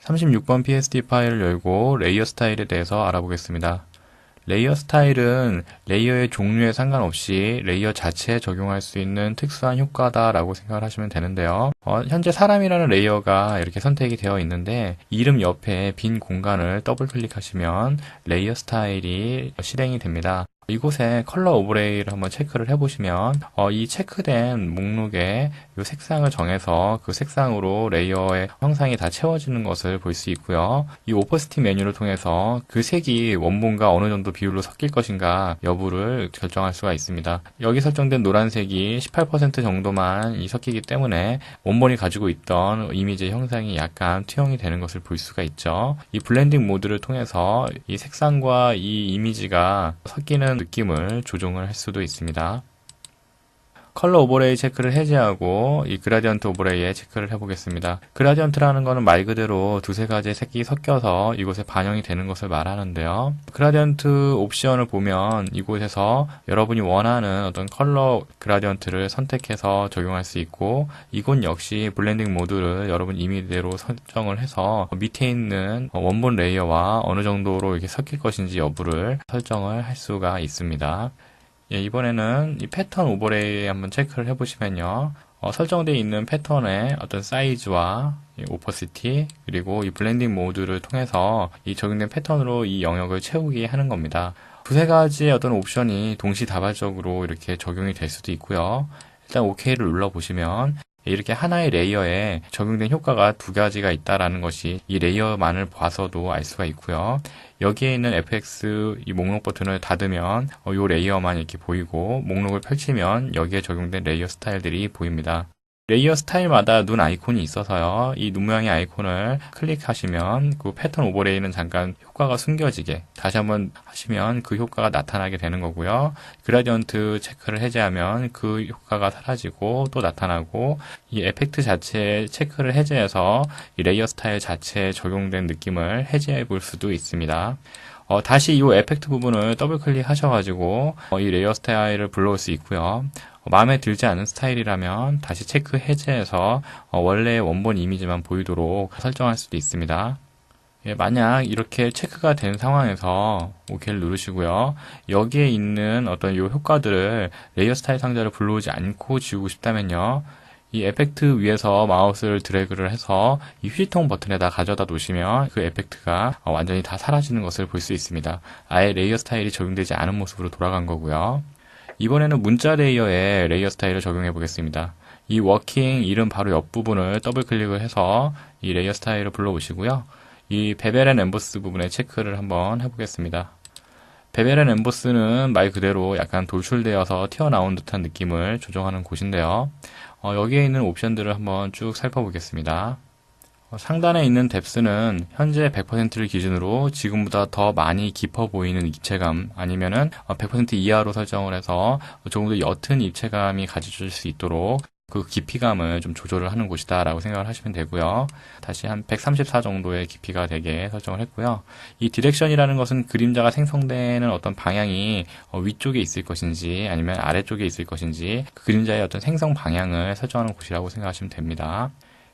36번 PSD 파일을 열고 레이어 스타일에 대해서 알아보겠습니다. 레이어 스타일은 레이어의 종류에 상관없이 레이어 자체에 적용할 수 있는 특수한 효과다라고 생각을 하시면 되는데요. 현재 사람이라는 레이어가 이렇게 선택이 되어 있는데 이름 옆에 빈 공간을 더블 클릭하시면 레이어 스타일이 실행이 됩니다. 이곳에 컬러 오버레이를 한번 체크를 해보시면 이 체크된 목록에 이 색상을 정해서 그 색상으로 레이어의 형상이 다 채워지는 것을 볼 수 있고요. 이 오퍼시티 메뉴를 통해서 그 색이 원본과 어느 정도 비율로 섞일 것인가 여부를 결정할 수가 있습니다. 여기 설정된 노란색이 18% 정도만 섞이기 때문에 원본이 가지고 있던 이미지의 형상이 약간 투영이 되는 것을 볼 수가 있죠. 이 블렌딩 모드를 통해서 이 색상과 이 이미지가 섞이는 느낌을 조정을 할 수도 있습니다. 컬러 오버레이 체크를 해제하고 이 그라디언트 오버레이에 체크를 해보겠습니다. 그라디언트라는 것은 말 그대로 두세 가지의 색이 섞여서 이곳에 반영이 되는 것을 말하는데요. 그라디언트 옵션을 보면 이곳에서 여러분이 원하는 어떤 컬러 그라디언트를 선택해서 적용할 수 있고 이곳 역시 블렌딩 모드를 여러분 임의대로 설정을 해서 밑에 있는 원본 레이어와 어느 정도로 이렇게 섞일 것인지 여부를 설정을 할 수가 있습니다. 이번에는 이 패턴 오버레이 한번 체크를 해보시면요. 설정되어 있는 패턴의 어떤 사이즈와 오퍼시티 그리고 이 블렌딩 모드를 통해서 이 적용된 패턴으로 이 영역을 채우게 하는 겁니다. 두세 가지의 어떤 옵션이 동시다발적으로 이렇게 적용이 될 수도 있고요. 일단 OK를 눌러보시면 이렇게 하나의 레이어에 적용된 효과가 두 가지가 있다라는 것이 이 레이어만을 봐서도 알 수가 있고요. 여기에 있는 FX 이 목록 버튼을 닫으면 이 레이어만 이렇게 보이고 목록을 펼치면 여기에 적용된 레이어 스타일들이 보입니다. 레이어 스타일마다 눈 아이콘이 있어서요. 이 눈 모양의 아이콘을 클릭하시면 그 패턴 오버레이는 잠깐 효과가 숨겨지게 다시 한번 하시면 그 효과가 나타나게 되는 거고요. 그라디언트 체크를 해제하면 그 효과가 사라지고 또 나타나고 이 에펙트 자체의 체크를 해제해서 이 레이어 스타일 자체에 적용된 느낌을 해제해 볼 수도 있습니다. 다시 이 에펙트 부분을 더블 클릭하셔가지고 이 레이어 스타일을 불러올 수 있고요. 마음에 들지 않은 스타일이라면 다시 체크 해제해서 원래의 원본 이미지만 보이도록 설정할 수도 있습니다. 만약 이렇게 체크가 된 상황에서 OK를 누르시고요. 여기에 있는 어떤 이 효과들을 레이어 스타일 상자를 불러오지 않고 지우고 싶다면요. 이 에펙트 위에서 마우스를 드래그를 해서 이 휴지통 버튼에다 가져다 놓으시면 그 에펙트가 완전히 다 사라지는 것을 볼 수 있습니다. 아예 레이어 스타일이 적용되지 않은 모습으로 돌아간 거고요. 이번에는 문자 레이어에 레이어 스타일을 적용해 보겠습니다. 이 워킹 이름 바로 옆부분을 더블 클릭을 해서 이 레이어 스타일을 불러오시고요. 이 베벨 앤 엠보스 부분에 체크를 한번 해보겠습니다. 베벨 앤 엠보스는 말 그대로 약간 돌출되어서 튀어나온 듯한 느낌을 조정하는 곳인데요. 여기에 있는 옵션들을 한번 쭉 살펴보겠습니다. 상단에 있는 뎁스는 현재 100%를 기준으로 지금보다 더 많이 깊어 보이는 입체감 아니면은 100% 이하로 설정을 해서 조금 더 옅은 입체감이 가져질 수 있도록 그 깊이감을 좀 조절을 하는 곳이다 라고 생각을 하시면 되고요. 다시 한 134 정도의 깊이가 되게 설정을 했고요. 이 디렉션이라는 것은 그림자가 생성되는 어떤 방향이 위쪽에 있을 것인지 아니면 아래쪽에 있을 것인지 그 그림자의 어떤 생성 방향을 설정하는 곳이라고 생각하시면 됩니다.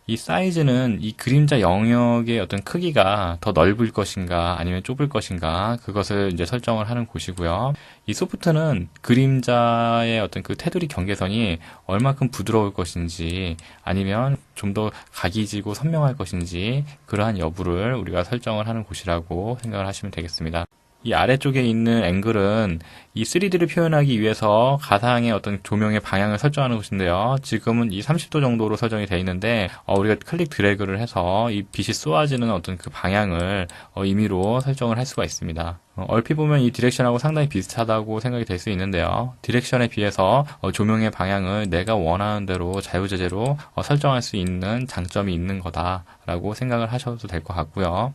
이 사이즈는 이 그림자 영역의 어떤 크기가 더 넓을 것인가 아니면 좁을 것인가 그것을 이제 설정을 하는 곳이고요. 이 소프트는 그림자의 어떤 그 테두리 경계선이 얼마큼 부드러울 것인지 아니면 좀 더 각이 지고 선명할 것인지 그러한 여부를 우리가 설정을 하는 곳이라고 생각을 하시면 되겠습니다. 이 아래쪽에 있는 앵글은 이 3D를 표현하기 위해서 가상의 어떤 조명의 방향을 설정하는 곳인데요. 지금은 이 30도 정도로 설정이 되어 있는데 우리가 클릭 드래그를 해서 이 빛이 쏘아지는 어떤 그 방향을 임의로 설정을 할 수가 있습니다. 얼핏 보면 이 디렉션하고 상당히 비슷하다고 생각이 될 수 있는데요. 디렉션에 비해서 조명의 방향을 내가 원하는 대로 자유자재로 설정할 수 있는 장점이 있는 거다라고 생각을 하셔도 될 것 같고요.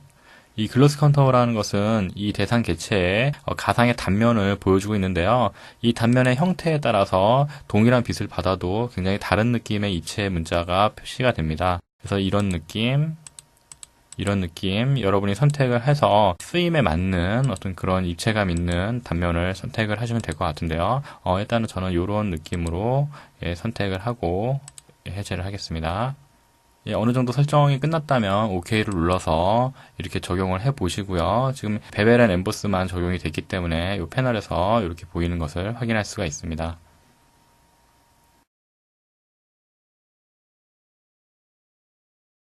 이 글로스 컨터라는 것은 이 대상 개체의 가상의 단면을 보여주고 있는데요. 이 단면의 형태에 따라서 동일한 빛을 받아도 굉장히 다른 느낌의 입체 문자가 표시가 됩니다. 그래서 이런 느낌 여러분이 선택을 해서 쓰임에 맞는 어떤 그런 입체감 있는 단면을 선택을 하시면 될 것 같은데요. 일단은 저는 이런 느낌으로 선택을 하고 해제를 하겠습니다. 예, 어느 정도 설정이 끝났다면 OK를 눌러서 이렇게 적용을 해 보시고요. 지금 베벨 앤 엠보스만 적용이 됐기 때문에 이 패널에서 이렇게 보이는 것을 확인할 수가 있습니다.